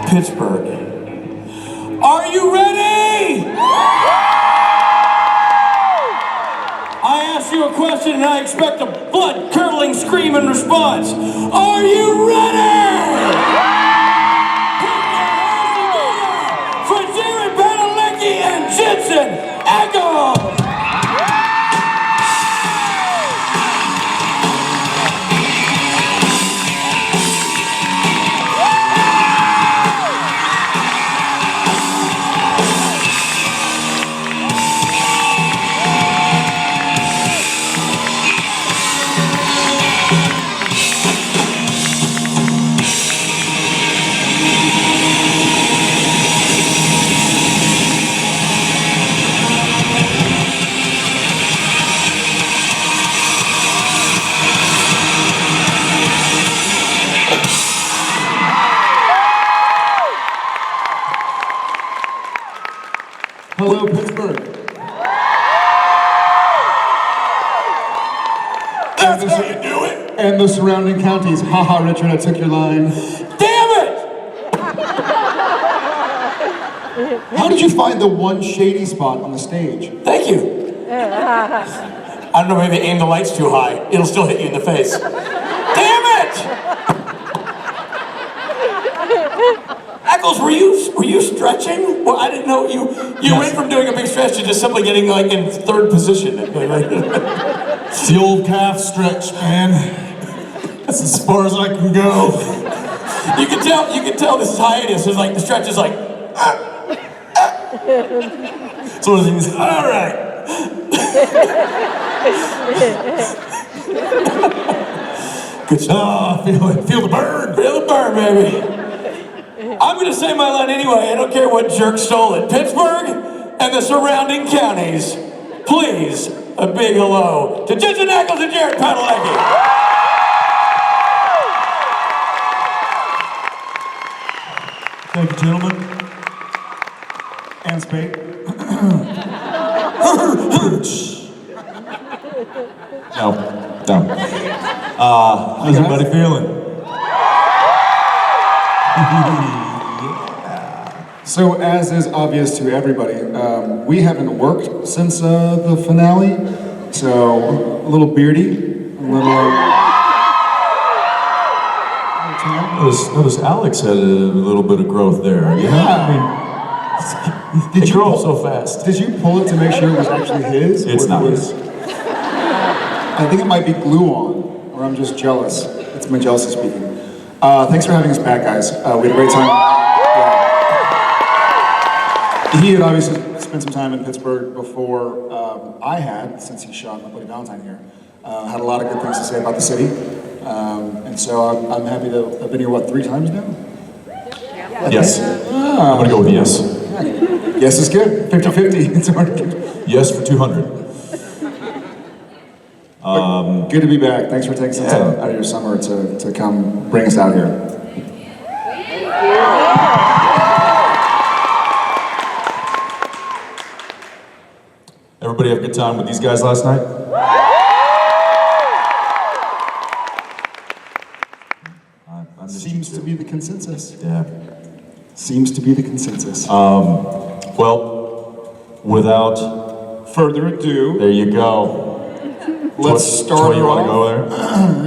Pittsburgh. Are you ready? I asked you a question and I expect a blood-curdling scream in response. Are you ready? Put your hands together for Padalecki and Jensen Ackles! Hello, Pittsburgh. That's how you do it! And the surrounding counties. Haha, Richard, I took your line. Damn it! How did you find the one shady spot on the stage? Thank you. I don't know, maybe aim the lights too high. It'll still hit you in the face. Damn it! Ackles, were you stretching? Well, I didn't know you went from doing a big stretch to just simply getting like in third position. It's the old calf stretch, man. That's as far as I can go. You can tell this is hiatus. It's like the stretch is like. It's one of the things. All right. Good stuff. Feel the burn. Feel the burn, baby. I'm gonna say my line anyway. I don't care what jerk stole it. Pittsburgh and the surrounding counties. Please, a big hello to Jensen Ackles and Padalecki. Thank you, gentlemen. And spade. No. How's everybody feeling? So, as is obvious to everybody, we haven't worked since the finale. So, a little beardy, a little. Notice Alex had a little bit of growth there. Yeah. I mean, did you grow up so fast? Did you pull it to make sure it was actually his? It's not his. I think it might be glue on, or I'm just jealous. It's my jealousy speaking. Thanks for having us back, guys. We had a great time. Yeah. He had obviously spent some time in Pittsburgh before I had, since he shot My Bloody Valentine here. Had a lot of good things to say about the city. And so I'm happy to have been here, 3 times now? Yes. I'm gonna go with yes. Yes is good. 50-50. It's hard to get. Yes for 200. Good to be back. Thanks for taking some time out of your summer to come bring us out here. Everybody have a good time with these guys last night? Seems to be the consensus. Yeah. Seems to be the consensus. Well, without further ado, there you go. Let's start. You want to go there?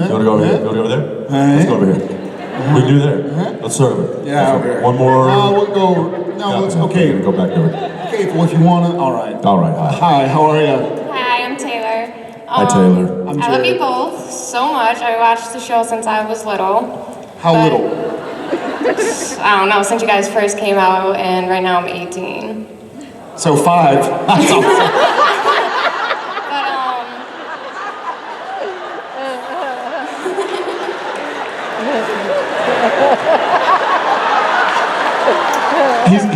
You want to go over here? You want to go over there? Let's go over here. We can do there. Let's start over. Yeah, over here. One more. We'll go. No, let's. Okay. We're gonna go back there. Okay, well, if you wanna. All right. All right. Hi. Hi. How are you? Hi, I'm Taylor. Hi, Taylor. I love you both so much. I watched the show since I was little. How little? I don't know, since you guys first came out, and right now I'm 18. So 5. That's awesome.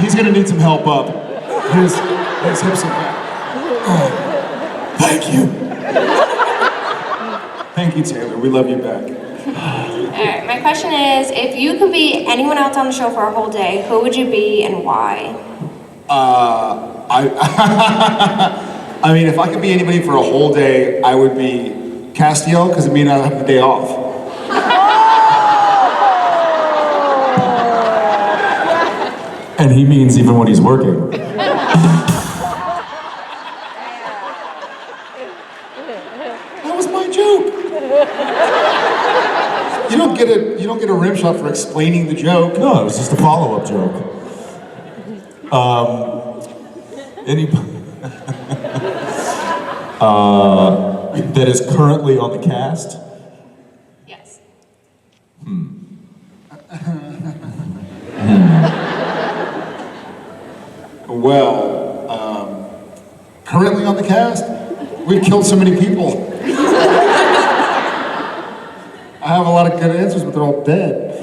He's gonna need some help up. His hips are back. Thank you. Thank you, Taylor. We love you back. Alright, my question is, if you could be anyone else on the show for a whole day, who would you be and why? I mean, if I could be anybody for a whole day, I would be Castiel, because it means I have the day off. And he means even when he's working. That was my joke. You don't get a rim shot for explaining the joke. No, it was just a follow-up joke. Any that is currently on the cast? Yes. Well, currently on the cast, we've killed so many people. I have a lot of good answers, but they're all dead.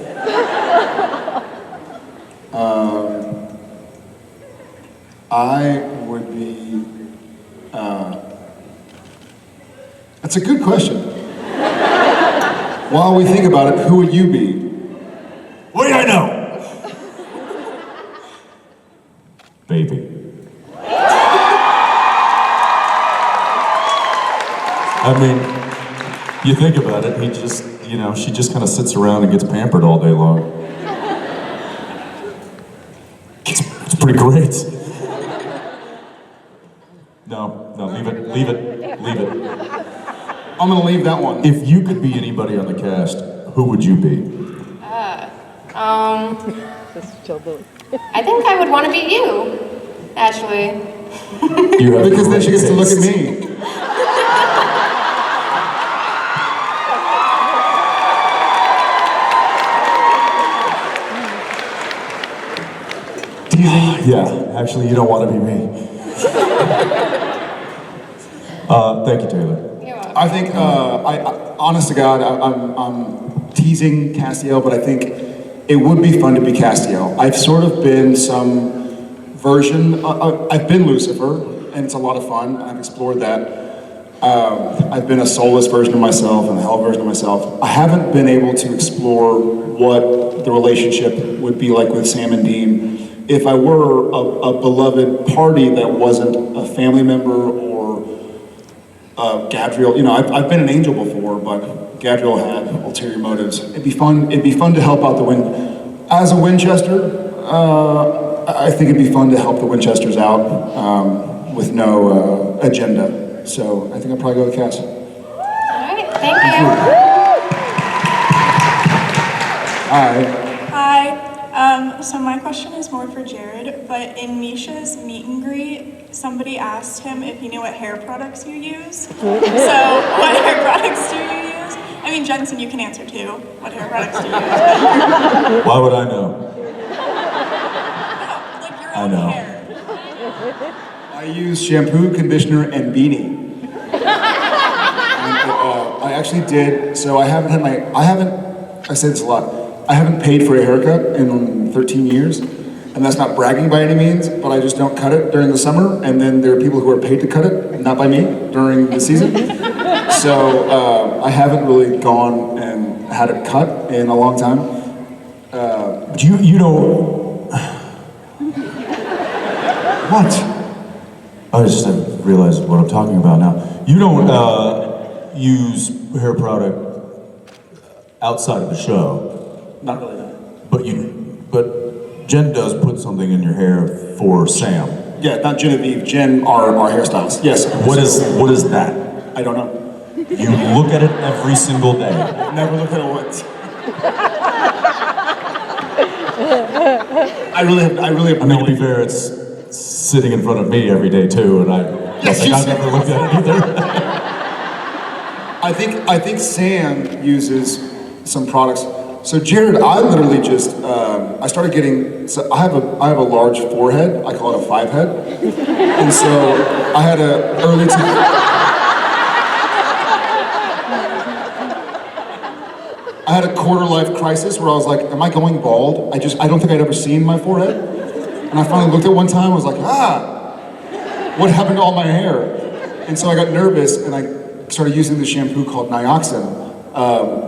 I would be, that's a good question. While we think about it, who would you be? What do I know? Baby. I mean, you think about it, she just kind of sits around and gets pampered all day long. It's pretty great. No, leave it. I'm gonna leave that one. If you could be anybody on the cast, who would you be? I think I would want to be you, actually. Because then she gets to look at me. Yeah, actually, you don't want to be me. Thank you, Taylor. You're welcome. I think, honest to God, I'm teasing Castiel, but I think it would be fun to be Castiel. I've sort of been some version, I've been Lucifer, and it's a lot of fun. I've explored that. I've been a soulless version of myself and a hell version of myself. I haven't been able to explore what the relationship would be like with Sam and Dean if I were a beloved party that wasn't a family member or Gadriel. You know, I've been an angel before, but Gadriel had ulterior motives. It'd be fun to help out as a Winchester. I think it'd be fun to help the Winchesters out with no agenda. So I think I'd probably go with Cass. All right, thank you. Hi. Hi. So my question is more for Jared, but in Misha's meet and greet, somebody asked him if he knew what hair products you use. So what hair products do you use? I mean, Jensen, you can answer too. What hair products do you use? Why would I know? No, like your I own know. hair. I use shampoo, conditioner, and beanie. And, I actually did, so I say this a lot, I haven't paid for a haircut in 13 years, and that's not bragging by any means, but I just don't cut it during the summer, and then there are people who are paid to cut it, not by me, during the season. So I haven't really gone and had it cut in a long time. But you know... What? I just realized what I'm talking about now. You don't use hair product outside of the show. Not really, no. But Jen does put something in your hair for Sam. Yeah, not Genevieve, Jen, our hairstylist. Yes. What is that? I don't know. You look at it every single day. Never look at it once. I really have I mean, to be fair, it's sitting in front of me every day too, and I've never looked at it either. I think Sam uses some products. So Jared, I literally just I started getting. So I have a large forehead. I call it a 5 head, and so I had a early. I had a quarter life crisis where I was like, "Am I going bald?" I don't think I'd ever seen my forehead, and I finally looked at one time. I was like, what happened to all my hair? And so I got nervous, and I started using the shampoo called Nioxin,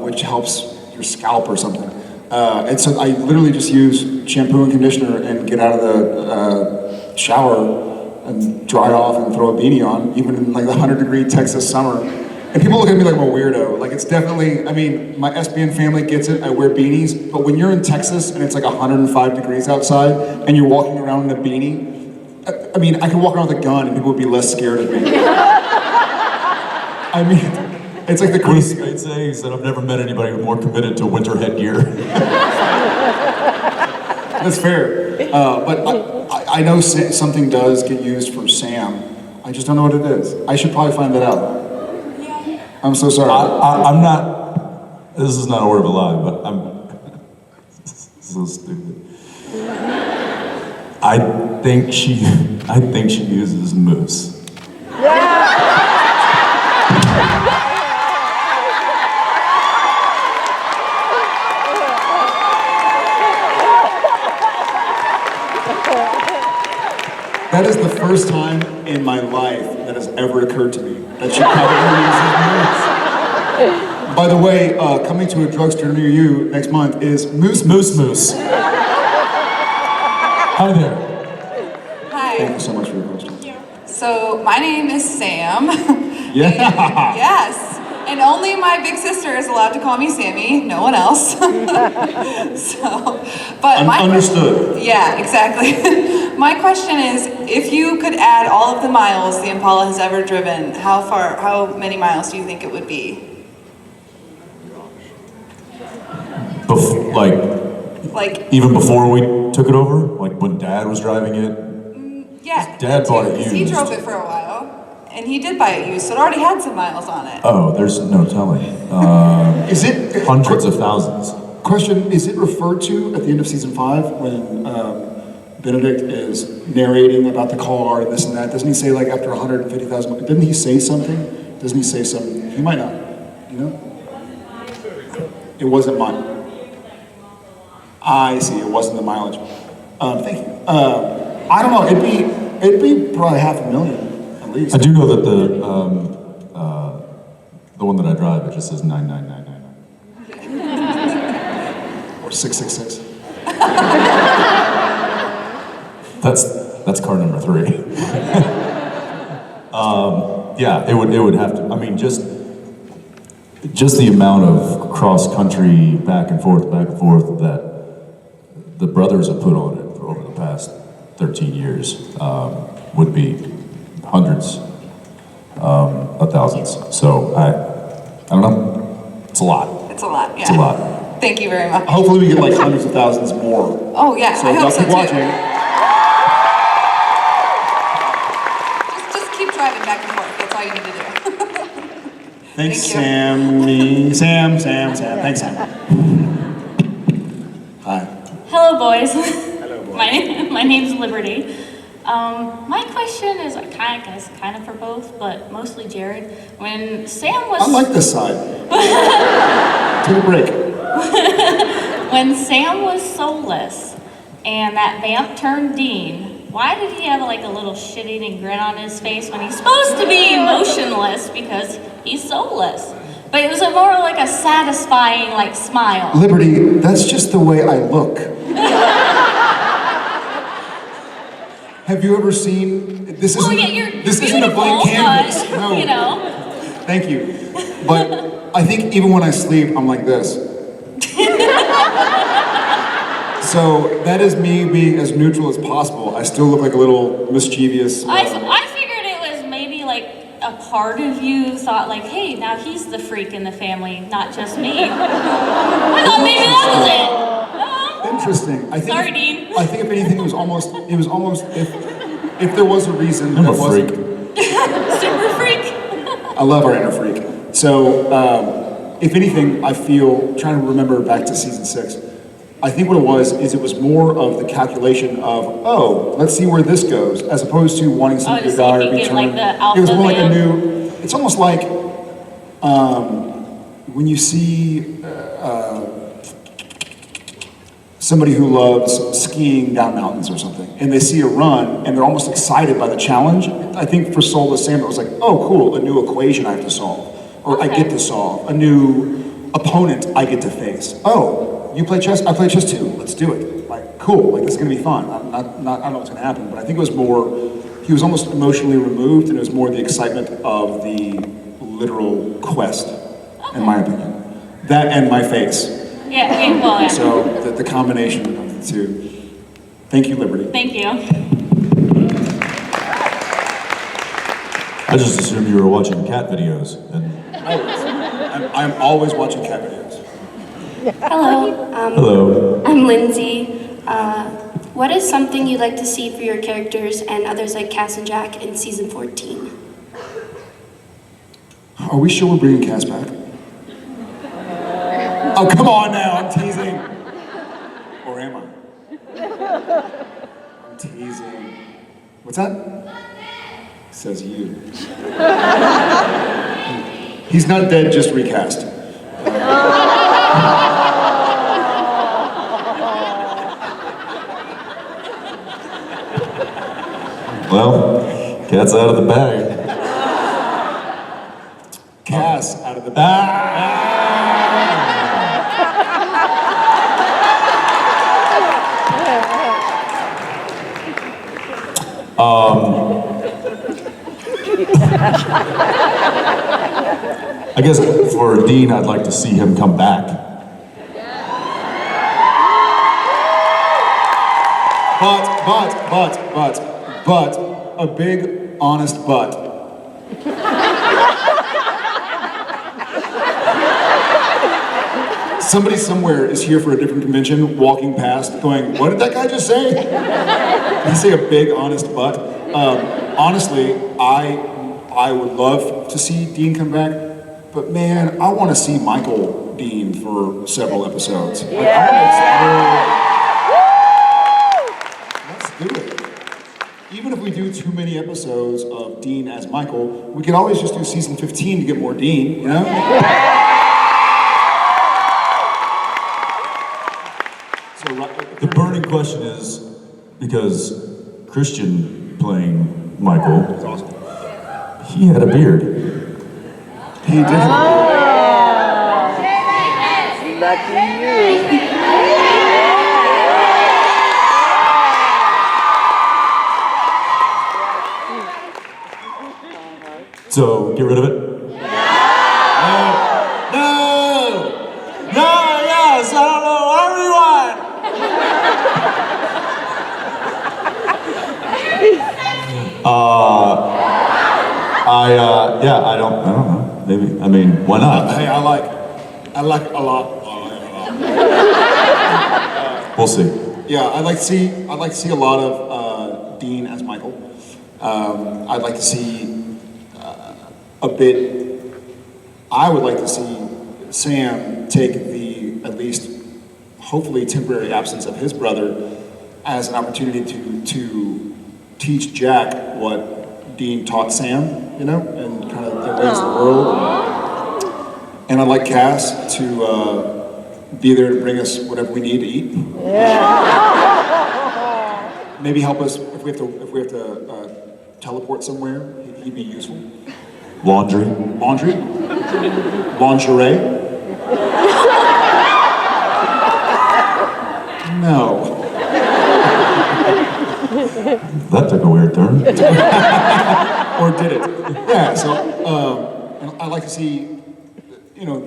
which helps your scalp or something. And so I literally just use shampoo and conditioner and get out of the shower and dry off and throw a beanie on, even in like the 100-degree Texas summer. And people look at me like I'm a weirdo. Like it's definitely, I mean, my SPN family gets it, I wear beanies, but when you're in Texas and it's like 105 degrees outside and you're walking around in a beanie, I mean, I could walk around with a gun and people would be less scared of me. I mean, it's like the What does crazy. Spade say? He said, I've never met anybody more committed to winter headgear. That's fair. But I know something does get used for Sam. I just don't know what it is. I should probably find that out. I'm so sorry. I'm not, this is not a word of a lie, but I'm so stupid. I think she uses moose. That is the first time in my life that has ever occurred to me that she probably uses moose. By the way, coming to a drugstore near you next month is Moose. Hi there. Thank Hi. you so much for your question. So my name is Sam. Yeah. Yes. And only my big sister is allowed to call me Sammy, no one else. Understood. Yeah, exactly. My question is, if you could add all of the miles the Impala has ever driven, how many miles do you think it would be? Like, Even before we took it over? Like when Dad was driving it? yeah. Dad bought it He used. drove it for a while, and he did buy it used, so it already had some miles on it. Oh, there's no telling. Is it Hundreds of thousands. Question? Is it referred to at the end of season 5 when Benedict is narrating about the car and this and that? Doesn't he say like after 150,000? Didn't he say something? Doesn't he say something? He might not. You know? It wasn't mine. I see. It wasn't the mileage. Thank you. I don't know. It'd be probably 500,000 at least. I do know that the one that I drive, it just says 99999. Or 666. That's car number 3. Yeah, it would have to. I mean, just the amount of cross country back and forth that the brothers have put on it for over the past 13 years would be hundreds of thousands. So I don't know. It's a lot. It's a lot, yeah. It's a lot. Thank you very much. Hopefully we get like hundreds of thousands more. Oh, yeah, So I hope y'all so keep too. watching. Just keep driving back and forth. That's all you need to do. Thanks, Thank you. Sam. Thanks, Sam. Hi. Hello, boys. Hello, boy. My name's Liberty. My question is kind of for both, but mostly Jared. When Sam was I like this side. Take a break. when Sam was soulless and that vamp turned Dean, why did he have like a little shit-eating grin on his face when he's supposed to be emotionless because he's soulless? But it was more like a satisfying like smile. Liberty, that's just the way I look. Have you ever seen, this Well, isn't, yeah, you're this isn't a blank beautiful, canvas. but, No. you know. Thank you. But I think even when I sleep, I'm like this. So that is me being as neutral as possible. I still look like a little mischievous. I figured it was maybe like a part of you thought like, hey, now he's the freak in the family, not just me. I thought maybe that was it. No. Interesting. I think Sorry, Dean. I think if anything, it was almost if there was a reason. I'm that a wasn't- freak. Super freak. I love our inner freak. So, if anything, I feel, trying to remember back to season 6, I think what it was more of the calculation of, oh, let's see where this goes, as opposed to wanting Oh, something to to see if die or you be get, turned. like, the It was alpha more like a man. new, it's almost like when you see somebody who loves skiing down mountains or something, and they see a run, and they're almost excited by the challenge. I think for Soulless Sam, it was like, oh, cool, a new equation I have to solve, or I get to solve, a new opponent I get to face. Oh, you play chess? I play chess too. Let's do it. Like, cool. Like, this is gonna be fun. I don't know what's gonna happen, but I think it was more. He was almost emotionally removed, and it was more the excitement of the literal quest, in my opinion. That and my face. Yeah, well, yeah. So the combination of the two. Thank you, Liberty. Thank you. I just assumed you were watching cat videos. And I'm always watching cat videos. Hello. hello. I'm Lindsay. What is something you'd like to see for your characters and others like Cass and Jack in season 14? Are we sure we're bringing Cass back? Oh, come on now, I'm teasing. Or am I? I'm teasing. What's that? Says you. He's not dead, just recast. Well, cat's out of the bag. Cass out of the bag. I guess for Dean, I'd like to see him come back. But, a big, honest but. Somebody somewhere is here for a different convention, walking past, going, what did that guy just say? Did he say a big, honest but? Honestly, I would love to see Dean come back, but man, I want to see Michael Dean for several episodes. Like, I wanna explore... Let's do it. Even if we do too many episodes of Dean as Michael, we could always just do season 15 to get more Dean, you know? The burning question is, because Christian playing Michael, That's awesome. he had a beard. He did have So, get rid of it? No! No, yes, I don't know, everyone! I don't know. Maybe, I mean, why not? Hey, I like a lot. We'll see. Yeah, I'd like to see a lot of Dean as Michael. I'd like to see a bit. I would like to see Sam take the at least hopefully temporary absence of his brother as an opportunity to teach Jack what Dean taught Sam, you know, and kind of the ways of the world. And I'd like Cass to be there to bring us whatever we need to eat. Maybe help us if we have to teleport somewhere. He'd be useful. Laundry. Lingerie. No. That took a weird turn. Or did it? Yeah, so and I'd like to see, you know,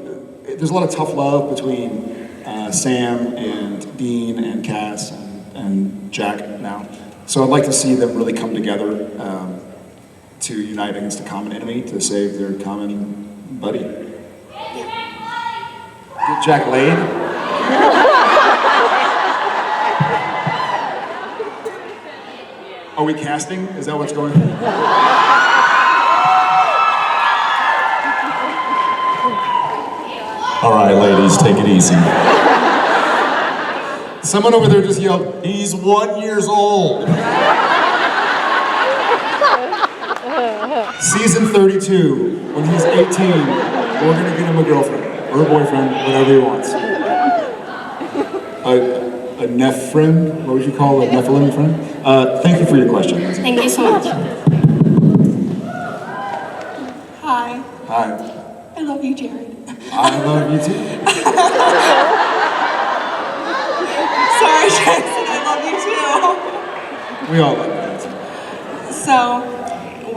there's a lot of tough love between Sam and Dean and Cass and Jack now. So I'd like to see them really come together to unite against a common enemy to save their common buddy. Get Jack laid? Are we casting? Is that what's going on? All right, ladies, take it easy. Someone over there just yelled, He's 1 year old. season 32, when he's 18, we're gonna get him a girlfriend, or a boyfriend, whatever he wants. A Neph friend? What would you call a Nephilim friend? Thank you for your question. Thank you so much. Hi, Hi. I love you, Jared. I love you too. Sorry, Jensen, I love you too. We all love you. So,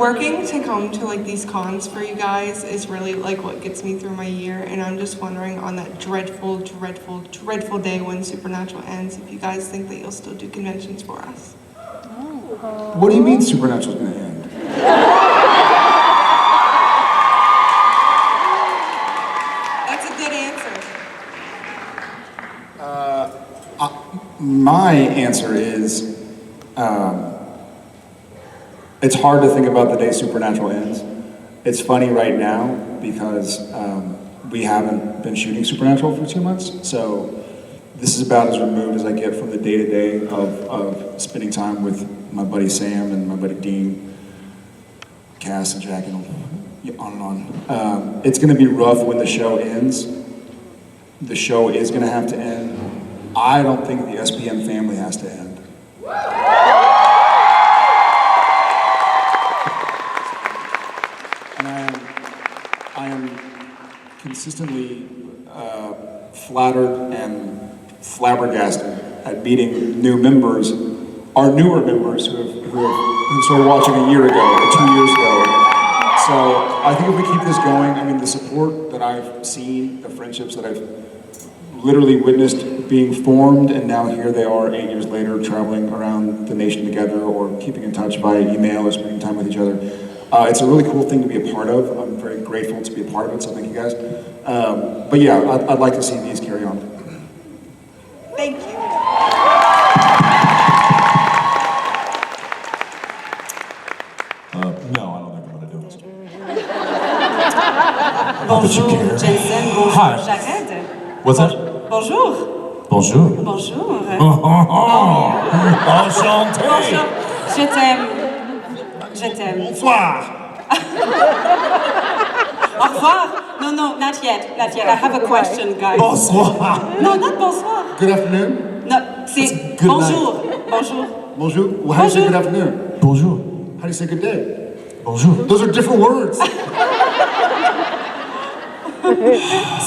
working to come to like these cons for you guys is really like what gets me through my year, and I'm just wondering on that dreadful, dreadful, dreadful day when Supernatural ends, if you guys think that you'll still do conventions for us. What do you mean Supernatural's gonna end? That's a good answer. My answer is, it's hard to think about the day Supernatural ends. It's funny right now because we haven't been shooting Supernatural for 2 months, so this is about as removed as I get from the day-to-day of spending time with my buddy Sam and my buddy Dean, Cass and Jack, and on and on. It's gonna be rough when the show ends. The show is gonna have to end. I don't think the SPN family has to end. And I am consistently flattered and flabbergasted at meeting new members, our newer members who started watching a year ago or 2 years ago. So I think if we keep this going, I mean, the support that I've seen, the friendships that I've literally witnessed being formed, and now here they are 8 years later traveling around the nation together or keeping in touch by email or spending time with each other. It's a really cool thing to be a part of. I'm very grateful to be a part of it, so thank you guys. But yeah, I'd like to see these carry on. Thank you. No, I don't think I'm gonna do this. Bonjour, Jensen. Bonjour, Hi. Jared. What's that? Bonjour. Bonjour. Bonjour. Enchanté. Bonjour. Je t'aime. Je t'aime. Bonsoir. Au revoir. No, not yet. Not yet. I have a question, guys. Bonsoir. No, not bonsoir. Good afternoon. No, c'est good bonjour. Bonjour. Bonjour. Well, how do you say Bonjour. good afternoon? Bonjour. How do you say good day? Bonjour. Those are different words.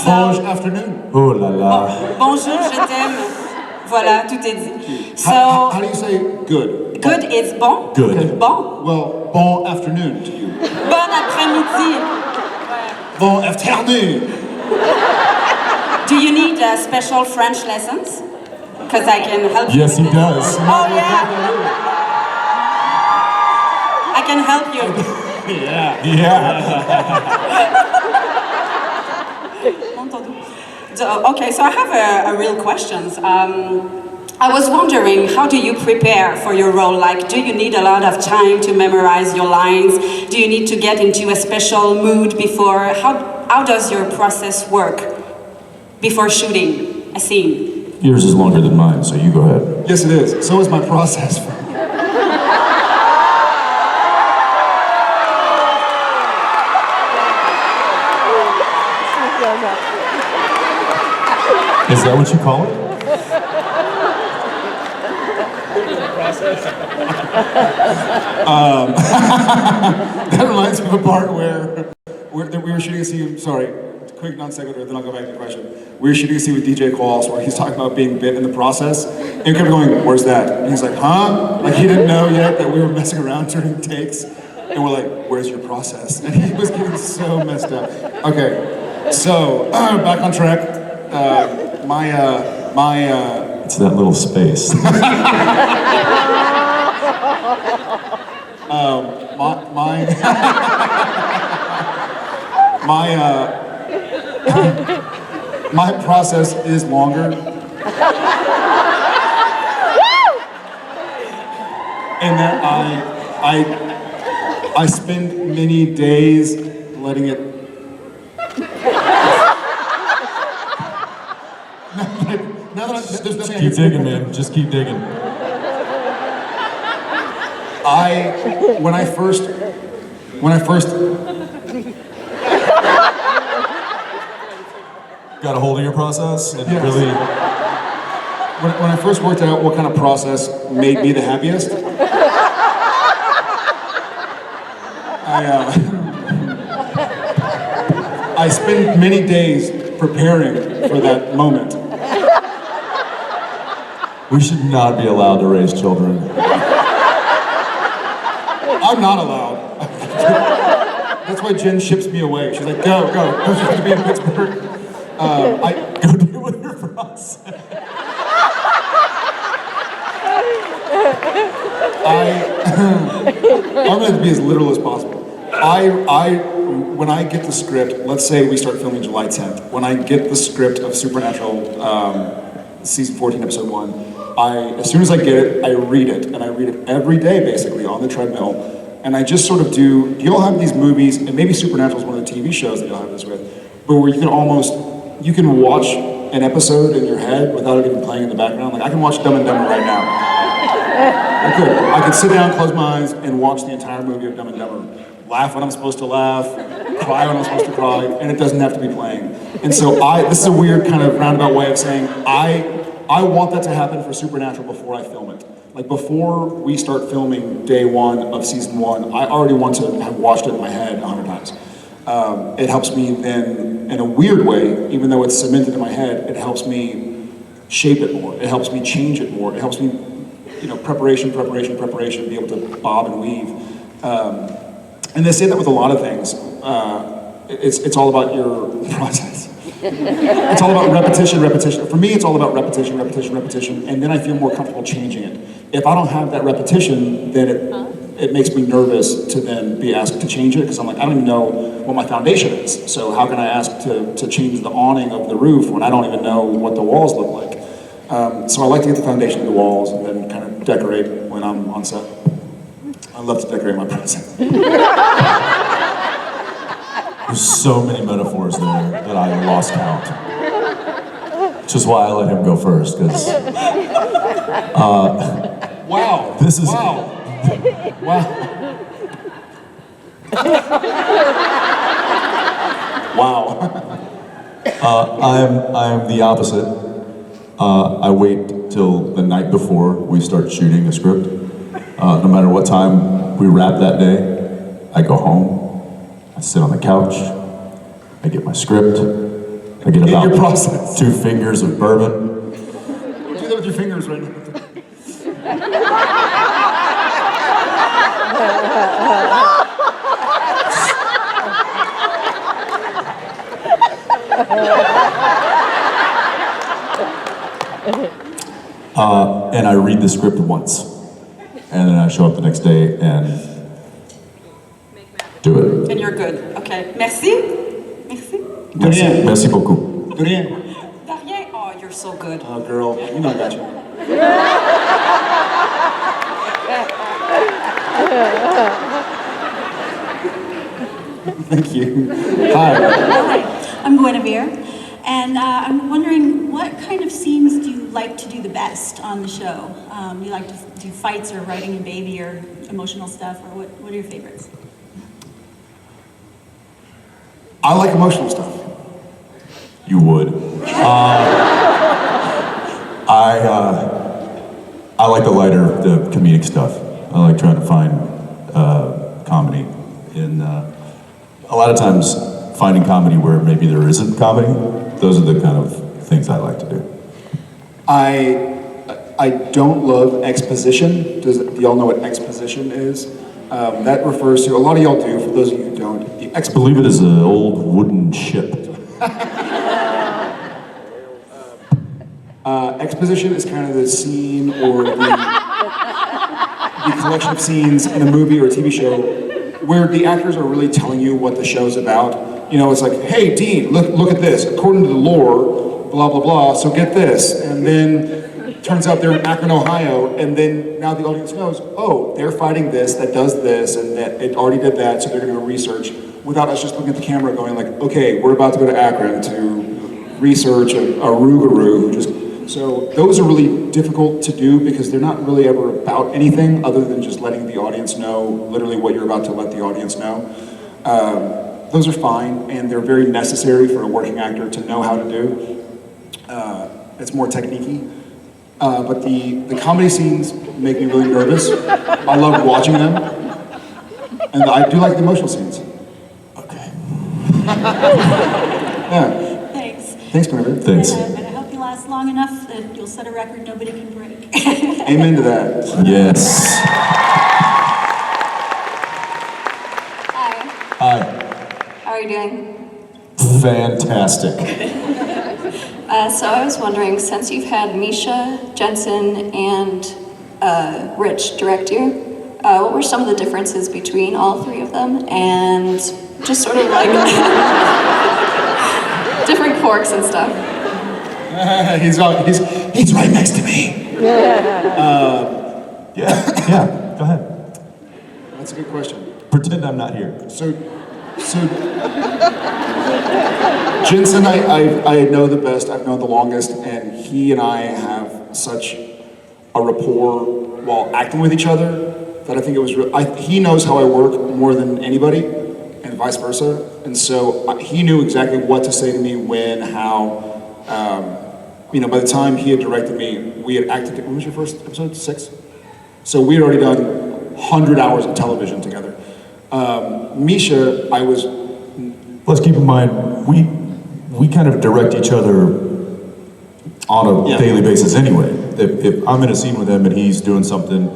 Bonjour afternoon. Oh là là. Bonjour, je t'aime. Voilà, tout est dit. So, How do you say good? good is bon. Good. Bon. Well, bon afternoon to you. Bon après-midi. Bon afternoon. Do you need special French lessons? Because I can help you. Yes, he with this. does. Oh, yeah. I can help you. Yeah. Okay, so I have a real questions. I was wondering, how do you prepare for your role? Like, do you need a lot of time to memorize your lines? Do you need to get into a special mood before? How does your process work before shooting a scene? Yours is longer than mine, so you go ahead. Yes, it is. So is my process. Is that what you call it? That reminds me of a part where we were shooting a scene, sorry, quick non sequitur, then I'll go back to your question. We were shooting a scene with DJ Qualls where he's talking about being bit in the process, and he kept going, where's that? And he's like, huh? Like he didn't know yet that we were messing around during takes, and we're like, where's your process? And he was getting so messed up. Okay, so back on track. It's that little space. My process is longer. In that I spend many days letting it. Now that there's nothing I Keep can digging, man. Just keep digging. when I first Got a hold of your process and Yes. really. when I first worked out what kind of process made me the happiest, I spend many days preparing for that moment. We should not be allowed to raise children. I'm not allowed. That's why Jen ships me away. She's like, go. Don't you have to be in Pittsburgh? Go deal with your process. I'm going to be as literal as possible. When I get the script, let's say we start filming July 10th. When I get the script of Supernatural, season 14, episode 1, as soon as I get it, I read it, and I read it every day, basically, on the treadmill. And I just sort of do you all have these movies, and maybe Supernatural is one of the TV shows that you'll have this with, but where you can watch an episode in your head without it even playing in the background. Like, I can watch Dumb and Dumber right now. I could sit down, close my eyes, and watch the entire movie of Dumb and Dumber. Laugh when I'm supposed to laugh, cry when I'm supposed to cry, and it doesn't have to be playing. And so this is a weird kind of roundabout way of saying, I want that to happen for Supernatural before I film it. Like, before we start filming day 1 of season 1, I already want to have watched it in my head 100 times. It helps me then, in a weird way, even though it's cemented in my head, it helps me shape it more. It helps me change it more. It helps me, preparation, be able to bob and weave. And they say that with a lot of things. It's all about your process. It's all about repetition. For me, it's all about repetition, and then I feel more comfortable changing it. If I don't have that repetition, then it makes me nervous to then be asked to change it, because I'm like, I don't even know what my foundation is. So how can I ask to change the awning of the roof when I don't even know what the walls look like? So I like to get the foundation of the walls and then kind of decorate when I'm on set. I love to decorate my present. There's so many metaphors there that I lost count. Which is why I let him go first, because wow. This is wow. I am the opposite. I wait till the night before we start shooting a script. No matter what time we wrap that day, I go home. I sit on the couch, I get my script, I get about your process. 2 fingers of bourbon. Do that with your fingers right now. And I read the script once, and then I show up the next day and do it. And you're good. Okay. Merci. Merci beaucoup. De rien. De rien. Oh, you're so good. Oh, girl, I got you. Thank you. Hi. Hi, I'm Guinevere, and I'm wondering what kind of scenes do you like to do the best on the show? You like to do fights or writing a baby or emotional stuff, or what are your favorites? I like emotional stuff. You would. I like the lighter, the comedic stuff. I like trying to find comedy in. A lot of times, finding comedy where maybe there isn't comedy. Those are the kind of things I like to do. I don't love exposition. Do y'all know what exposition is? That refers to, a lot of y'all do, for those of you who don't. I believe it is an old wooden ship. Exposition is kind of the scene or the collection of scenes in a movie or a TV show where the actors are really telling you what the show's about. It's like, hey, Dean, look at this. According to the lore, blah, blah, blah, so get this. And then turns out they're in Akron, Ohio, and then now the audience knows, oh, they're fighting this, that does this, and that it already did that, so they're gonna go research, without us just looking at the camera going like, okay, we're about to go to Akron to research a Rougarou who just. So those are really difficult to do because they're not really ever about anything other than just letting the audience know literally what you're about to let the audience know. Those are fine, and they're very necessary for a working actor to know how to do. It's more technique-y. But the comedy scenes make me really nervous. I love watching them. And I do like the emotional scenes. Okay. Yeah. Thanks. Thanks, Guinevere. Thanks. And I hope you last long enough that you'll set a record nobody can break. Amen to that. Yes. you doing? Fantastic. So I was wondering, since you've had Misha, Jensen, and Rich direct you, what were some of the differences between all three of them? And just sort of like different quirks and stuff. He's right next to me. Yeah, go ahead. That's a good question. Pretend I'm not here. So Jensen, I know the best, I've known the longest, and he and I have such a rapport while acting with each other that I think it was he knows how I work more than anybody, and vice versa. And so he knew exactly what to say to me, when, how. By the time he had directed me, we had acted. When was your first episode? 6? So we had already done 100 hours of television together. Misha, Let's keep in mind, we kind of direct each other on a daily basis anyway. If I'm in a scene with him and he's doing something,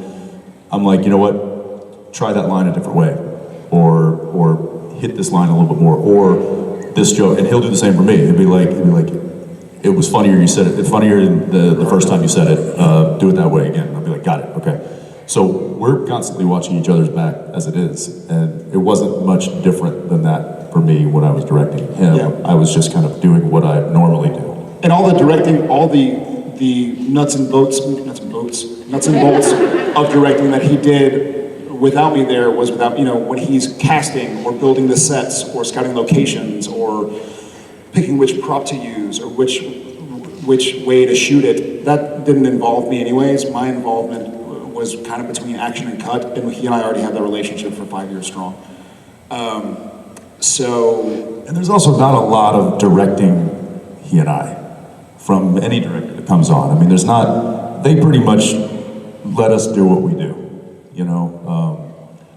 I'm like, you know what? Try that line a different way, or hit this line a little bit more, or this joke, and he'll do the same for me. He'll be like, it was funnier you said it. It's funnier than the first time you said it. Do it that way again. I'll be like, got it, okay. So we're constantly watching each other's back as it is, and it wasn't much different than that for me when I was directing him. Yeah. I was just kind of doing what I normally do. And all the directing, all the nuts and bolts of directing that he did without me there was when he's casting or building the sets or scouting locations or picking which prop to use or which way to shoot it. That didn't involve me anyways. My involvement was kind of between action and cut, and he and I already had that relationship for 5 years strong. And there's also not a lot of directing he and I from any director that comes on. I mean, they pretty much let us do what we do,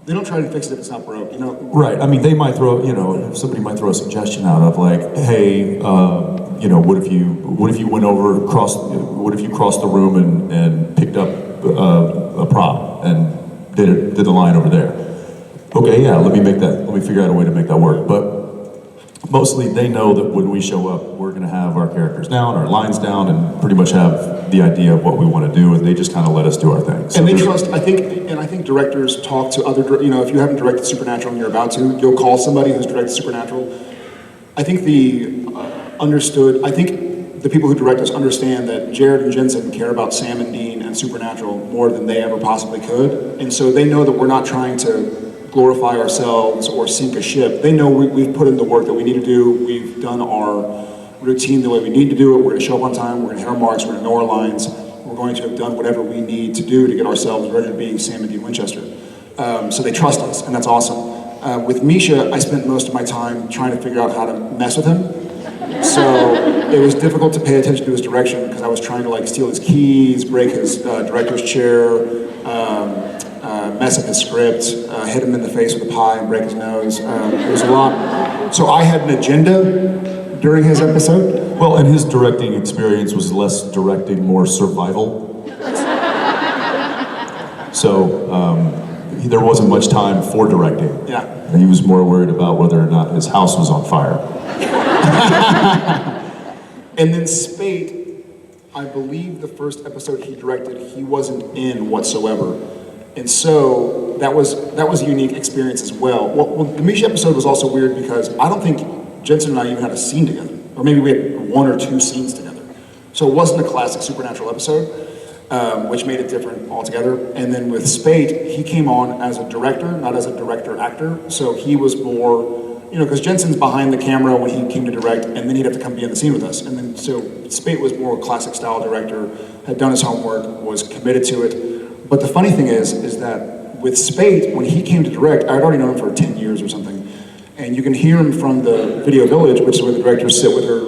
They don't try to fix it if it's not broke, Right, I mean, they might somebody might throw a suggestion out of like, hey, what if you went over, what if you crossed the room and picked up a prop and did the line over there? Okay, yeah, let me figure out a way to make that work. But mostly they know that when we show up, we're gonna have our characters down, our lines down, and pretty much have the idea of what we want to do, and they just kind of let us do our thing. So and they trust, I think directors talk to other, if you haven't directed Supernatural and you're about to, you'll call somebody who's directed Supernatural. I think the people who direct us understand that Jared and Jensen care about Sam and Dean and Supernatural more than they ever possibly could. And so they know that we're not trying to glorify ourselves or sink a ship. They know we've put in the work that we need to do. We've done our routine the way we need to do it. We're gonna show up on time, we're gonna hit our marks, we're gonna know our lines. We're going to have done whatever we need to do to get ourselves ready to be Sam and Dean Winchester. So they trust us, and that's awesome. With Misha, I spent most of my time trying to figure out how to mess with him. So it was difficult to pay attention to his direction because I was trying to steal his keys, break his director's chair, mess up his script, hit him in the face with a pie and break his nose. It was a lot. So I had an agenda during his episode. Well, and his directing experience was less directing, more survival. So there wasn't much time for directing. Yeah. And he was more worried about whether or not his house was on fire. And then Spate, I believe the first episode he directed, he wasn't in whatsoever. And so that was a unique experience as well. Well, the Misha episode was also weird because I don't think Jensen and I even had a scene together. Or maybe we had 1 or 2 scenes together. So it wasn't a classic Supernatural episode, which made it different altogether. And then with Spate, he came on as a director, not as a director-actor. So he was more, because Jensen's behind the camera when he came to direct, and then he'd have to come be in the scene with us. And then, so Spate was more a classic style director, had done his homework, was committed to it. But the funny thing is that with Spate, when he came to direct, I'd already known him for 10 years or something. And you can hear him from the video village, which is where the directors sit with their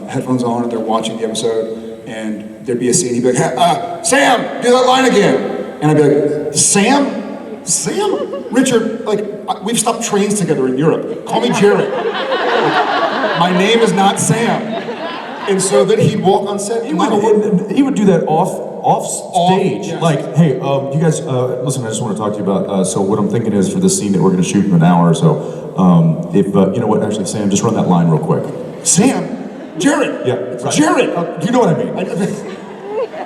headphones on and they're watching the episode. And there'd be a scene, he'd be like, Sam, do that line again. And I'd be like, Sam? Richard, we've stopped trains together in Europe. Call me Jared. My name is not Sam. And so then he'd walk on set. He would do that off stage. Yes. Like, hey, you guys, listen, I just want to talk to you about, so what I'm thinking is for this scene that we're going to shoot in an hour or so, if, you know what, actually, Sam, just run that line real quick. Sam, Jared. Yeah, right. Jared. You know what I mean.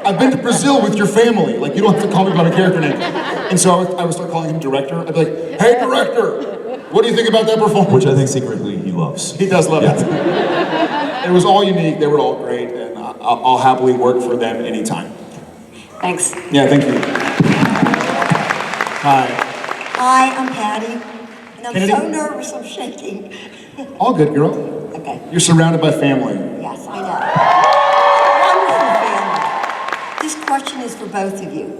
I've been to Brazil with your family. Like, you don't have to call me by my character name. And so I would start calling him director. I'd be like, hey, director, what do you think about that performance? Which I think secretly he loves. He does love it. It was all unique. They were all great. And I'll happily work for them anytime. Thanks. Yeah, thank you. Hi. Hi, I'm Patty, and I'm Kennedy? so nervous I'm shaking. All good, girl. Okay. You're surrounded by family. Yes, I know. Wonderful family. This question is for both of you.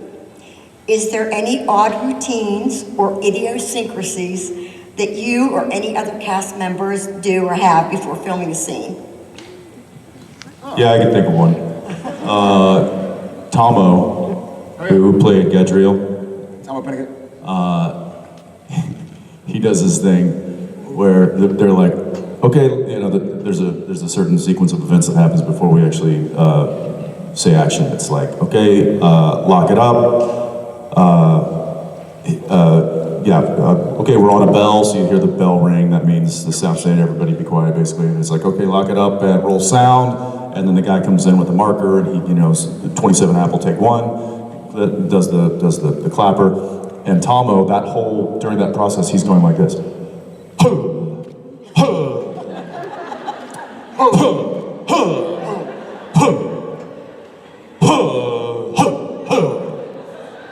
Is there any odd routines or idiosyncrasies that you or any other cast members do or have before filming a scene? Yeah, I can think of one. Tomo, who played Gadriel, Tomo Pennigan. he does this thing where they're like, okay, you know, there's a certain sequence of events that happens before we actually say action. It's like, okay, lock it up. Okay, we're on a bell, so you hear the bell ring. That means the sound saying everybody be quiet, basically. And it's like, okay, lock it up and roll sound. And then the guy comes in with a marker, and he, you know, 27 Apple, take one. That does the clapper. And Tomo, during that process, he's going like this.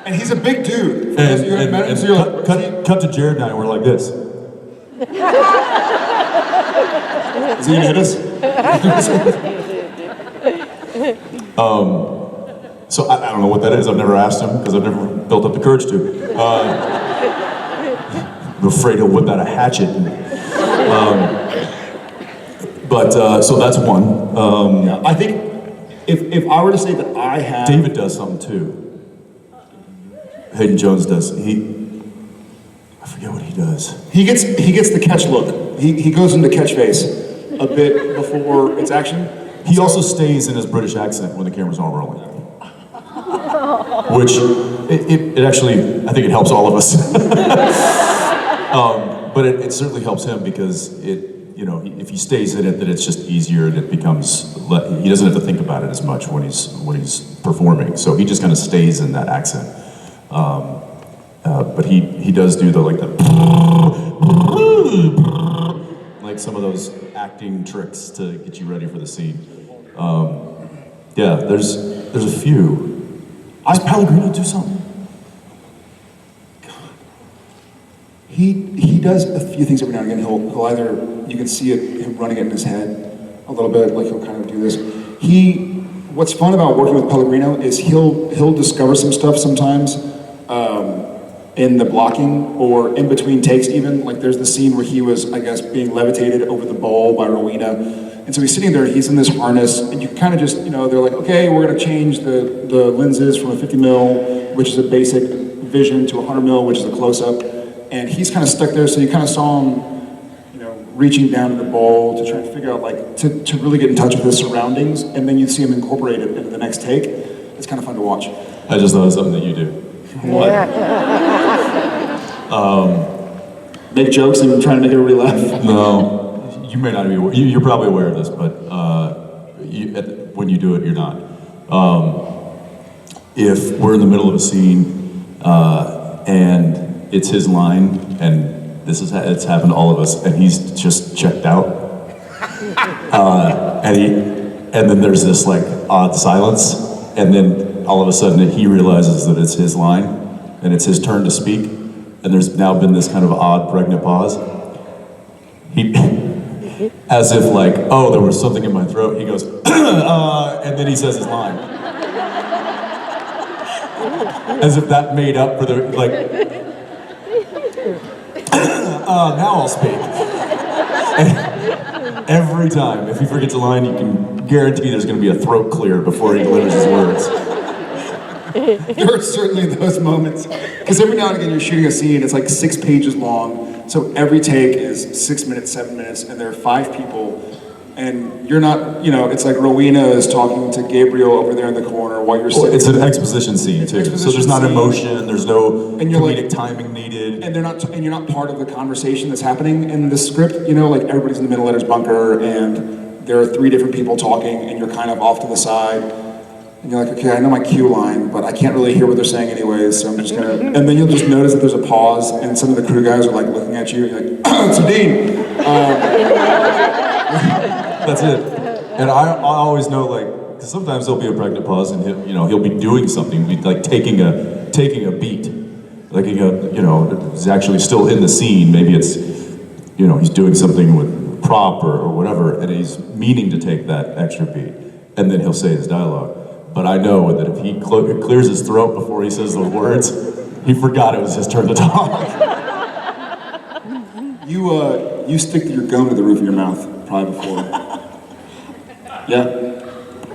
And he's a big dude. For those of you who haven't met him, so you're like, cut to Jared and I, and we're like this. Is he gonna hit us? So I don't know what that is. I've never asked him because I've never built up the courage to. I'm afraid he'll whip out a hatchet. So that's one. Yeah, I think if I were to say that I have... David does something too. Hayden Jones does. I forget what he does. He gets the catch look. He goes into catch face a bit before it's action. He also stays in his British accent when the cameras aren't rolling. Which, it actually, I think it helps all of us. But it certainly helps him because if he stays in it, then it's just easier and it becomes, he doesn't have to think about it as much when he's performing. So he just kind of stays in that accent. But he does do like some of those acting tricks to get you ready for the scene. Yeah, there's a few. Does Pellegrino do something? He does a few things every now and again. He'll either, you can see him running it in his head a little bit, like he'll kind of do this. What's fun about working with Pellegrino is he'll discover some stuff sometimes in the blocking or in between takes even. Like there's the scene where he was, I guess, being levitated over the bowl by Rowena. And so he's sitting there, he's in this harness, and you kind of just, they're like, okay, we're gonna change the lenses from a 50 mil, which is a basic vision, to a 100 mil, which is a close-up. And he's kind of stuck there, so you kind of saw him, reaching down in the bowl to try to figure out, to really get in touch with his surroundings, and then you see him incorporate it into the next take. It's kind of fun to watch. I just thought of something that you do. What? Make jokes and try to make everybody laugh? No. You may not be aware, you're probably aware of this, but when you do it, you're not. If we're in the middle of a scene and it's his line, and it's happened to all of us, and he's just checked out, and then there's this odd silence, and then all of a sudden he realizes that it's his line, and it's his turn to speak, and there's now been this kind of odd, pregnant pause. As if there was something in my throat. He goes, and then he says his line. As if that made up for the, now I'll speak. And every time, if he forgets a line, you can guarantee there's gonna be a throat clear before he delivers his words. There are certainly those moments. Because every now and again you're shooting a scene, it's 6 pages long. So every take is 6 minutes, 7 minutes, and there are 5 people. And you're not, it's like Rowena is talking to Gabriel over there in the corner while you're sitting. It's an exposition scene too, so there's not emotion, there's no comedic timing needed. And you're not part of the conversation that's happening in the script, like everybody's in the middle of his bunker and there are 3 different people talking and you're kind of off to the side. And you're like, okay, I know my cue line, but I can't really hear what they're saying anyways, so I'm just gonna, and then you'll just notice that there's a pause and some of the crew guys are like looking at you and you're like, so Dean. That's it. And I always know, cause sometimes there'll be a pregnant pause and he'll be doing something, like taking a beat. Like, he's actually still in the scene. Maybe it's, he's doing something with prop or whatever, and he's meaning to take that extra beat. And then he'll say his dialogue. But I know that if he clears his throat before he says those words, he forgot it was his turn to talk. You stick your gum to the roof of your mouth, probably before. Yeah.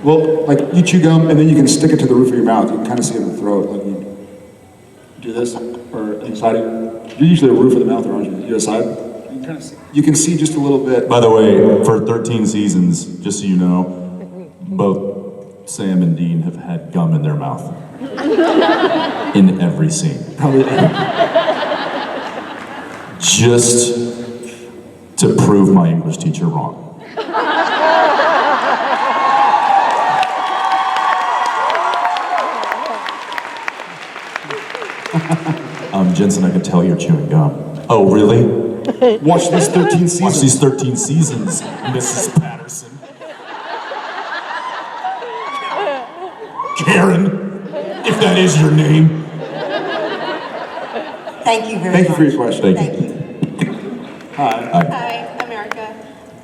Well, you chew gum and then you can stick it to the roof of your mouth. You can kind of see it in the throat. Like you do this, or inside of you're usually the roof of the mouth, aren't you? You aside. You can see just a little bit. By the way, for 13 seasons, just so you know, both Sam and Dean have had gum in their mouth. In every scene. Probably. Just to prove my English teacher wrong. Jensen, I can tell you're chewing gum. Oh, really? Watch these 13 seasons. Watch these 13 seasons, Mrs. Patterson. Karen, if that is your name. Thank you very much. Thank you for your question. Thank you. Hi. Hi, America.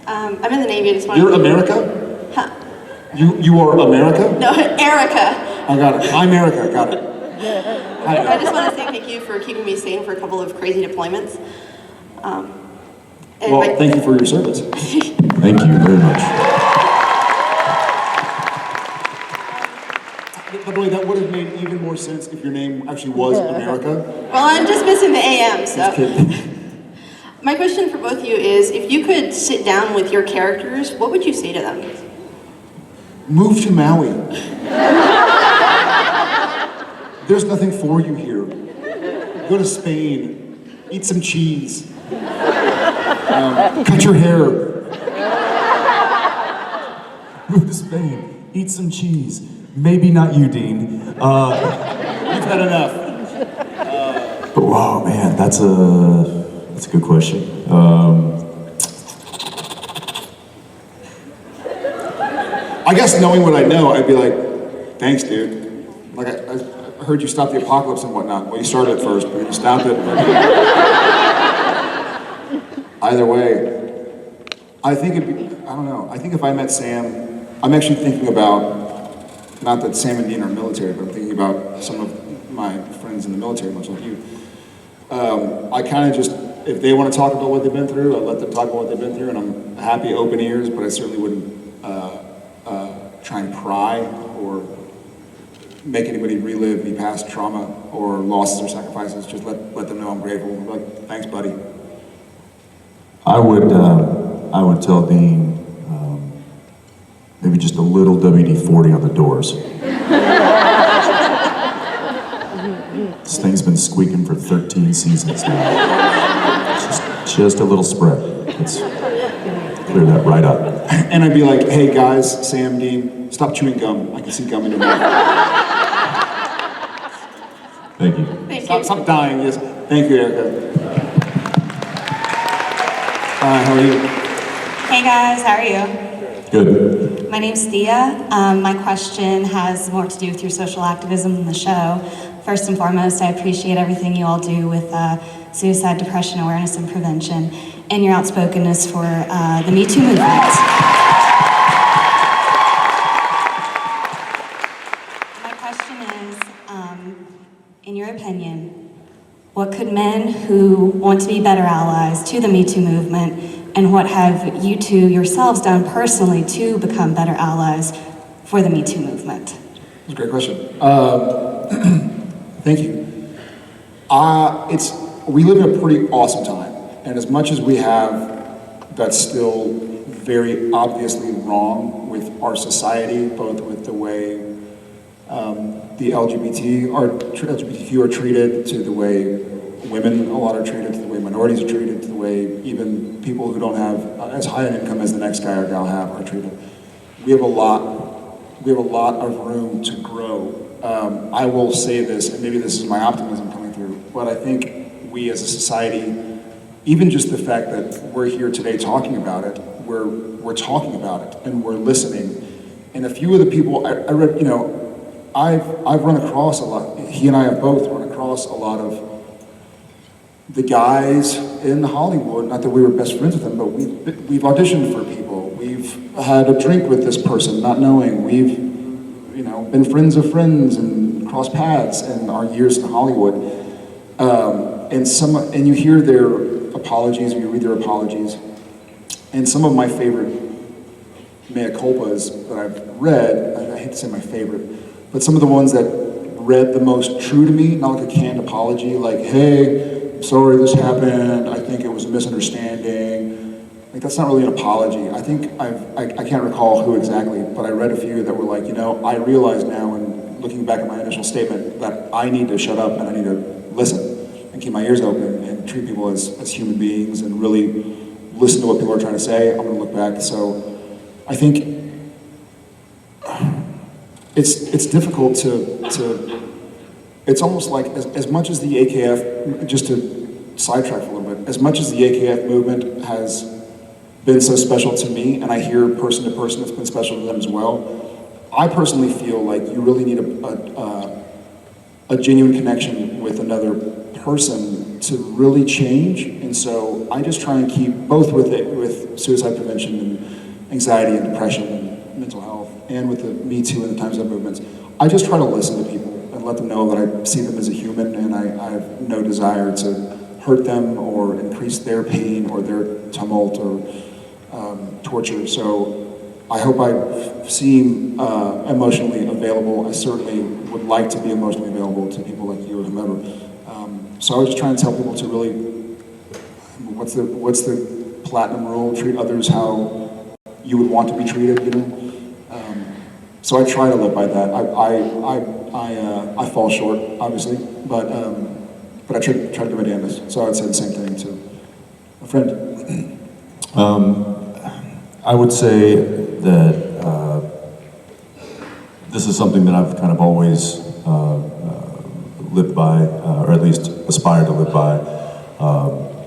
I'm in the Navy. I just wanted You're to... America? Huh? You are America? No, Erica. I got it. I'm America. Got it. Hi. I just want to say thank you for keeping me sane for a couple of crazy deployments. Thank you for your service. Thank you very much. By the way, that would have made even more sense if your name actually was America. Well, I'm just missing the AM, so. Just kidding. My question for both of you is, if you could sit down with your characters, what would you say to them? Move to Maui. ThereThere's nothing for you here. Go to Spain, eat some cheese, cut your hair. Move to Spain, eat some cheese. Maybe not you, Dean. You've had enough. But wow, man, that's a good question. I guess knowing what I know, I'd be like, thanks, dude. Like, I heard you stop the apocalypse and whatnot. Well, you started it first, but then you stopped it. Either way, I think it'd be, I don't know. I think if I met Sam, I'm actually thinking about, not that Sam and Dean are military, but I'm thinking about some of my friends in the military, much like you. I kind of just, if they want to talk about what they've been through, I let them talk about what they've been through, and I'm happy, open ears, but I certainly wouldn't try and pry or make anybody relive any past trauma or losses or sacrifices. Just let them know I'm grateful. I'm like, thanks, buddy. I would tell Dean maybe just a little WD-40 on the doors. This thing's been squeaking for 13 seasons now. Just a little spray. Let's clear that right up. And I'd be like, hey guys, Sam, Dean, stop chewing gum. I can see gum in your mouth. Thank you. Stop dying. Yes. Thank you, Erica. Hi, how are you? Hey guys, how are you? Good. My name's Thea. My question has more to do with your social activism in the show. First and foremost, I appreciate everything you all do with suicide, depression awareness, and prevention, and your outspokenness for the Me Too movement. My question is, in your opinion, what could men who want to be better allies to the Me Too movement, and what have you two yourselves done personally to become better allies for the Me Too movement? That's a great question. Thank you. We live in a pretty awesome time, and as much as we have that still very obviously wrong with our society, both with the way the LGBTQ are treated, to the way women a lot are treated, to the way minorities are treated, to the way even people who don't have as high an income as the next guy or gal are treated. We have a lot of room to grow. I will say this, and maybe this is my optimism coming through, but I think we as a society, even just the fact that we're here today talking about it, we're talking about it and we're listening. And a few of the people I read, you know, I've run across a lot. He and I have both run across a lot of the guys in Hollywood. Not that we were best friends with them, but we've auditioned for people. We've had a drink with this person, not knowing. We've, you know, been friends of friends and crossed paths in our years in Hollywood. And you hear their apologies, or you read their apologies. And some of my favorite mea culpas that I've read, I hate to say my favorite, but some of the ones that read the most true to me, not like a canned apology, like, hey, I'm sorry this happened, I think it was a misunderstanding. Like, that's not really an apology. I think I can't recall who exactly, but I read a few that were like, you know, I realize now, and looking back at my initial statement, that I need to shut up and I need to listen and keep my ears open and treat people as human beings and really listen to what people are trying to say. I'm gonna look back. So I think it's difficult to it's almost like as much as the AKF, just to sidetrack for a little bit, as much as the AKF movement has been so special to me, and I hear person to person it's been special to them as well, I personally feel like you really need a genuine connection with another person to really change. And so I just try and keep both with suicide prevention and anxiety and depression and mental health, and with the Me Too and the Time's Up movements, I just try to listen to people and let them know that I see them as a human, and I have no desire to hurt them or increase their pain or their tumult or torture. So I hope I seem emotionally available. I certainly would like to be emotionally available to people like you or whomever. So I was just trying to tell people to really, what's the platinum rule? Treat others how you would want to be treated, you know? So I try to live by that. I fall short, obviously, but I try to do my damnedest. So I would say the same thing to a friend. I would say that this is something that I've kind of always lived by, or at least aspired to live by,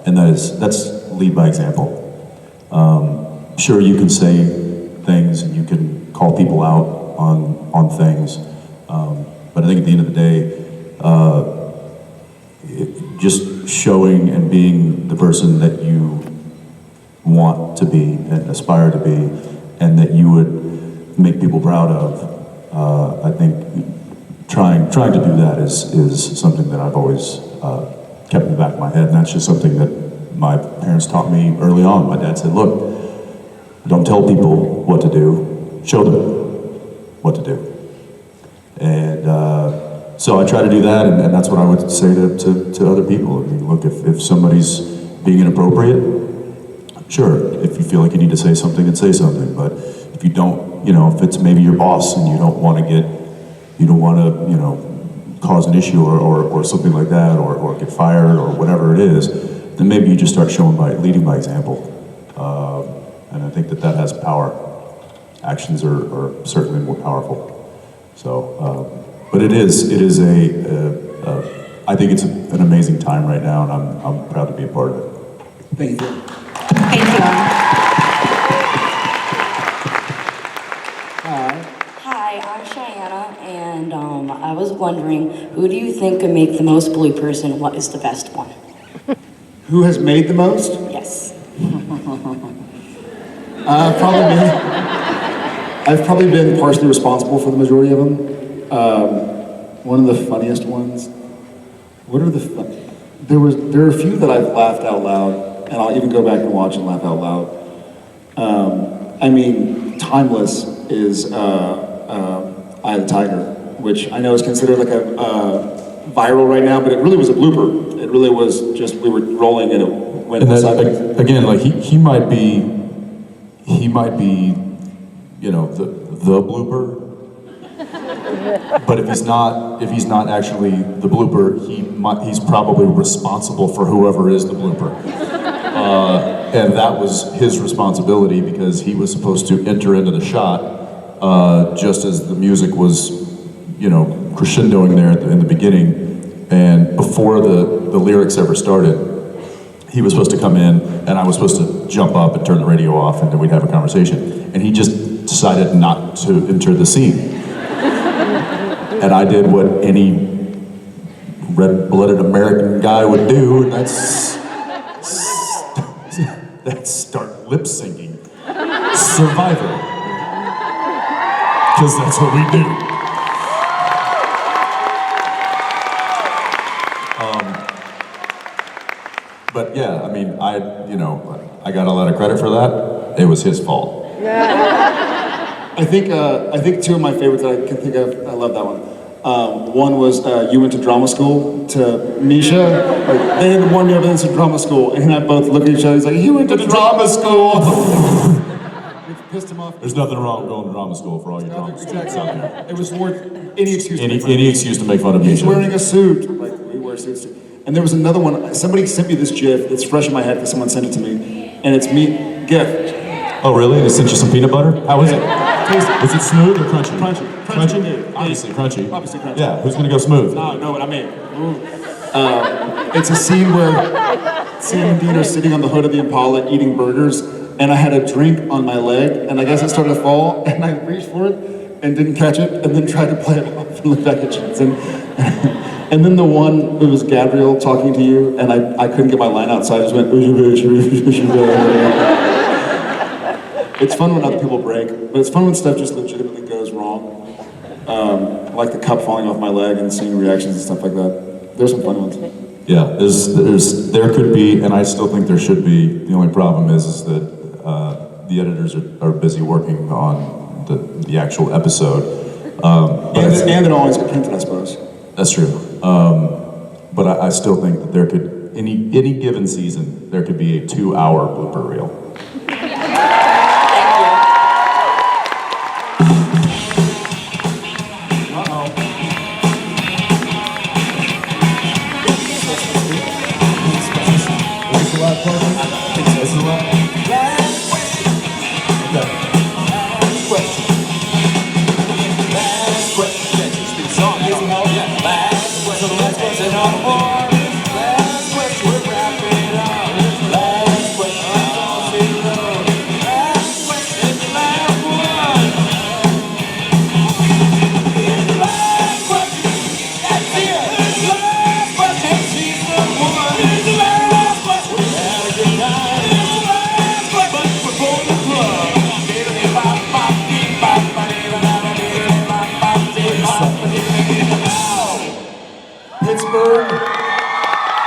and that's lead by example. Sure, you can say things and you can call people out on things, but I think at the end of the day, just showing and being the person that you want to be and aspire to be, and that you would make people proud of, I think trying to do that is something that I've always kept in the back of my head, and that's just something that my parents taught me early on. My dad said, look, don't tell people what to do, show them what to do. And so I try to do that, and that's what I would say to other people. I mean, look, if somebody's being inappropriate, sure, if you feel like you need to say something, then say something. But if you don't, you know, if it's maybe your boss and you don't want to, you know, cause an issue or something like that, or get fired or whatever it is, then maybe you just start leading by example. And I think that has power. Actions are certainly more powerful. So, but it is I think it's an amazing time right now, and I'm proud to be a part of it. Thank you. Thank you. Hi, I'm Cheyenne, and I was wondering, who do you think could make the most blue person? What is the best one? Who has made the most? Yes. I've probably been partially responsible for the majority of them. One of the funniest ones. What are there are a few that I've laughed out loud, and I'll even go back and watch and laugh out loud. I mean, Timeless is Eye of the Tiger, which I know is considered like a viral right now, but it really was a blooper. It really was just, we were rolling and it went and that, again, like he he might be, you know, the blooper. But if he's not actually the blooper, he's probably responsible for whoever is the blooper. And that was his responsibility because he was supposed to enter into the shot just as the music was, you know, crescendoing there in the beginning. And before the lyrics ever started, he was supposed to come in and I was supposed to jump up and turn the radio off and then we'd have a conversation. And he just decided not to enter the scene. And I did what any red-blooded American guy would do, and that's start lip syncing Survivor. Because that's what we do. But yeah, I mean, I got a lot of credit for that. It was his fault. I think two of my favorites that I can think of, I love that one. One was you went to drama school to Misha. Like, they had warned me over to drama school, and I both looked at each other. He's like, "You went to drama school." It pissed him off. There's nothing wrong with going to drama school for all your drama students out there. It was worth any excuse. Any excuse to make fun of Misha. He's wearing a suit. Like we wear suits too. And there was another one. Somebody sent me this GIF. It's fresh in my head because someone sent it to me, and it's me GIF. Oh really? They sent you some peanut butter? How is it? Tasty. Was it smooth or crunchy? Crunchy. Obviously crunchy. Obviously crunchy. Yeah, who's gonna go smooth? No, know what I mean. It's a scene where Sam and Dean are sitting on the hood of the Impala eating burgers, and I had a drink on my leg, and I guess it started to fall, and I reached for it and didn't catch it, and then tried to play it off and look back at Jensen. And then the one, it was Gabrielle talking to you, and I couldn't get my line out, so I just went, It's fun when other people break, but it's fun when stuff just legitimately goes wrong. Like the cup falling off my leg and seeing reactions and stuff like that. There's some fun ones. Yeah, there could be, and I still think there should be. The only problem is that the editors are busy working on the actual episode. And it always get printed, I suppose. That's true. But I still think that there could, any given season, there could be a 2-hour blooper reel.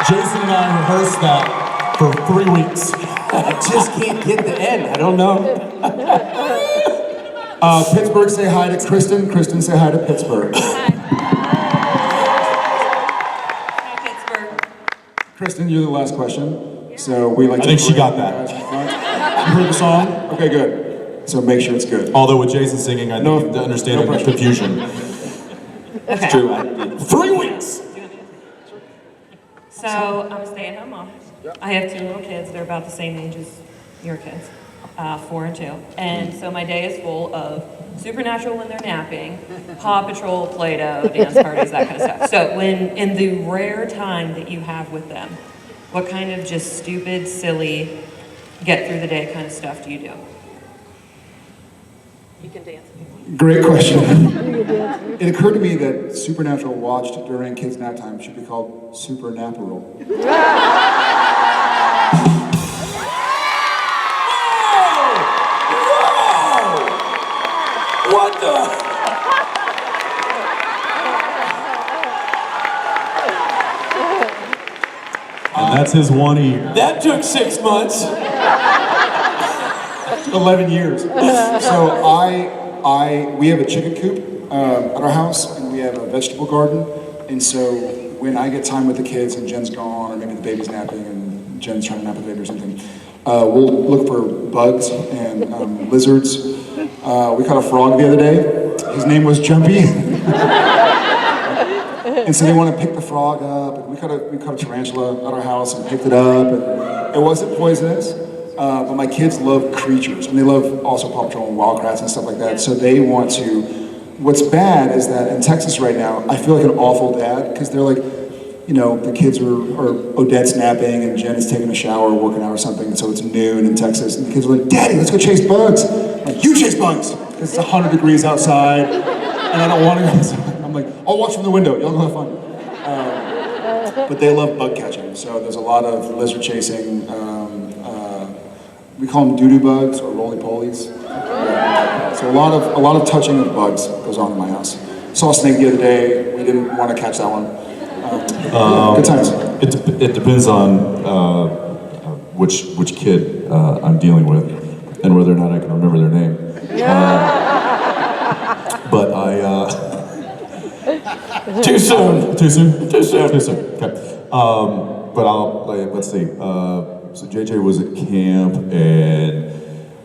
Jason and I rehearsed that for 3 weeks. I just can't get the end. I don't know. Pittsburgh, say hi to Kristen. Kristen, say hi to Pittsburgh. Hi, Pittsburgh. Kristen, you're the last question. So we like. I think she got that. You heard the song? Okay, good. So make sure it's good. Although with Jason singing, I know to understand the confusion. That's true. 3 weeks. So I'm a stay-at-home mom. I have 2 little kids. They're about the same age as your kids, 4 and 2. And so my day is full of Supernatural when they're napping, Paw Patrol, Play-Doh, dance parties, that kind of stuff. So when in the rare time that you have with them, what kind of just stupid, silly, get through the day kind of stuff do you do? You can dance. Great question. It occurred to me that Supernatural watched during kids' nap time should be called Supernatural. What the? And that's his one ear. That took 6 months. 11 years. So we have a chicken coop at our house, and we have a vegetable garden. And so when I get time with the kids and Jen's gone, or maybe the baby's napping and Jen's trying to nap with the baby or something, we'll look for bugs and lizards. We caught a frog the other day. His name was Jumpy. And so they want to pick the frog up. And we caught a tarantula at our house and picked it up. And it wasn't poisonous, but my kids love creatures. And they love also Paw Patrol and Wildcrafts and stuff like that. So they want to. What's bad is that in Texas right now, I feel like an awful dad because they're like, you know, the kids or Odette's napping and Jen is taking a shower or working out or something. And so it's noon in Texas. And the kids are like, Daddy, let's go chase bugs. I'm like, you chase bugs. Because it's 100 degrees outside. And I don't want to go outside. I'm like, I'll watch from the window. Y'all go have fun. But they love bug catching. So there's a lot of lizard chasing. We call them doo-doo bugs or roly-polies. So a lot of touching of bugs goes on in my house. Saw a snake the other day. We didn't want to catch that one. Good times. It depends on which kid I'm dealing with and whether or not I can remember their name. But Too soon. Too soon? Too soon. Too soon. Okay. But let's see. So JJ was at camp, and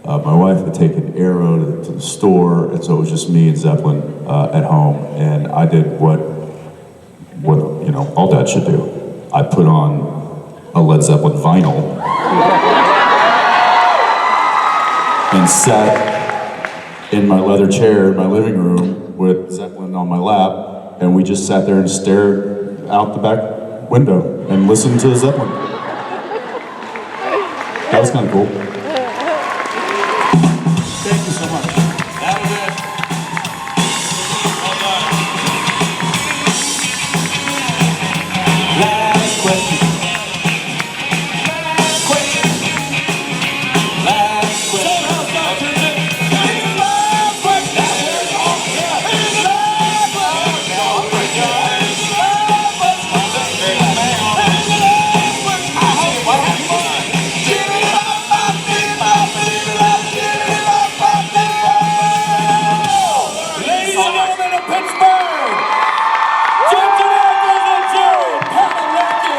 my wife had taken Arrow to the store, and so it was just me and Zeppelin at home, and I did what you know all dads should do. I put on a Led Zeppelin vinyl and sat in my leather chair in my living room with Zeppelin on my lap, and we just sat there and stared out the back window and listened to Zeppelin. That was kind of cool. Thank you so much. That was it. Last question. Last question. Last question. Ladies and gentlemen of Pittsburgh, Jensen Ackles and Jared Padalecki.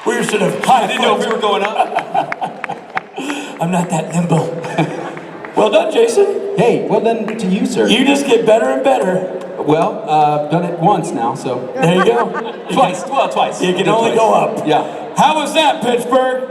We should have. I didn't know if we were going up. I'm not that nimble. Well done, Jason. Hey, well done to you, sir. You just get better and better. Well, done it once now, so. There you go. Twice. Well, twice. You can only go up. Yeah. How was that, Pittsburgh?